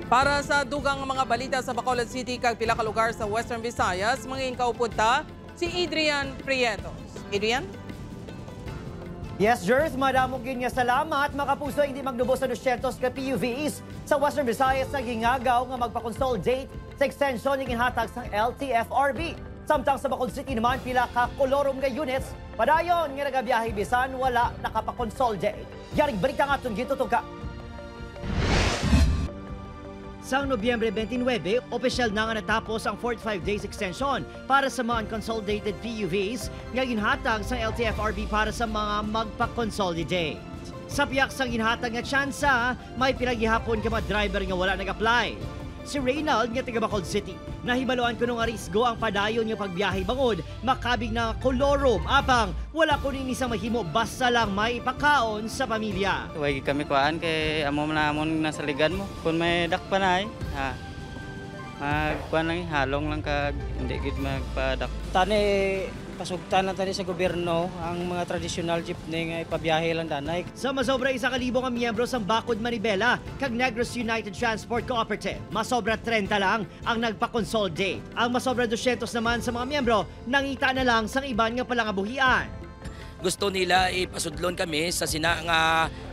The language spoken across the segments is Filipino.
Para sa dugang mga balita sa Bacolod City kag pila ka lugar sa Western Visayas, mangin kaupod ta si Adrian Prietos. Adrian? Yes, Jers, madamog yun nga salamat. Makapuso hindi magdubos sa 200 ka PUVs sa Western Visayas na gingagaw nga magpa-consolidate sa extension ng inhatag sa LTFRB. Samtang sa Bacolod City naman, pila ka kolorom nga units, padayon nga nagabiyahe bisan wala nakapa-consolidate. Yaring balita nga itong gitutog ka. Sa Nobyembre 29, opisyal na nga natapos ang 45 days extension para sa mga unconsolidated PUVs nga ginhatag sa LTFRB para sa mga magpa-consolidate. Sa piyak sa ginhatag nga tsansa, may pinaghihapon ka mga driver nga wala nag-apply. Si Reynald nga taga Bacolod City, nahibaluan ko nung arisgo ang padayon nga pagbiyahe bangod, makabig na kolorom, apang wala ko rin isang mahimo basta lang may ipakaon sa pamilya. Huwag kami kuhaan kay amo na amon nasa ligan mo. Kung may dakpan ay, magkuhan lang, halong lang kag hindi gid magpadak. Tani, pasugtan na tani sa gobyerno ang mga traditional jeepney nga ipabiyahe lang danay. Sa masobra 1,000 nga miyembro sa Bacod Manibela kag Negros United Transport Cooperative, masobra 30 lang ang nagpa-consolidate. Ang masobra 200 naman sa mga miyembro nangita na lang sa iban nga palangabuhian. Gusto nila ipasudlon kami sa sina nga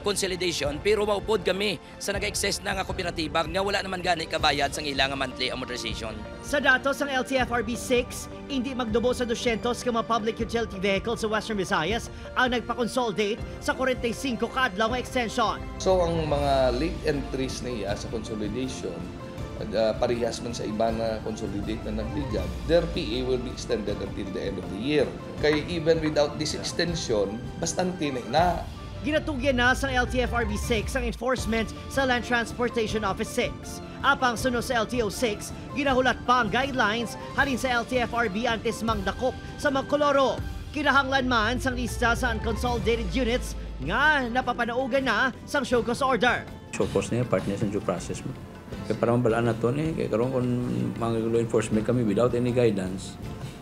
consolidation pero maupod kami sa nag-excess na nga kooperatiba nga wala naman gani kabayad sang ilang monthly amortization. Sa datos ng LTFRB 6, hindi magdubo sa 200 ka mga public utility vehicles sa Western Visayas ang nagpa-consolidate sa 45 kaadlaw nga extension. So ang mga late entries niya sa consolidation, parehas man sa iba na consolidate na nagligad, their PA will be extended until the end of the year. Kaya even without this extension, bastante na. Ginatugyan na sa LTFRB 6 ang enforcement sa Land Transportation Office 6. Apang sunod sa LTO 6, ginahulat pa ang guidelines halin sa LTFRB antes mangdakop sa mga koloro. Kinahanglan man sang lista sa unconsolidated units nga napapanaugan na sang show cause order. Show cause niya, part niya sa due process mo. Kaya para mabalaan na ito, kaya karoon kung mga law enforcement kami without any guidance,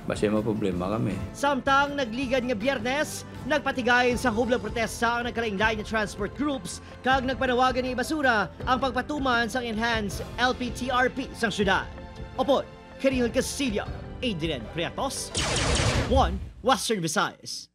basta may problema kami. Samtang nagligad nga Biyernes, nagpatigayin sa hublang protesta ang nagkalain-lain na transport groups kag nagpanawagan ni Basura ang pagpatuman sa enhanced LPTRP sa syudad. Opo, Karihon Castillo, Adrian Prietos, 1 Western Visayas.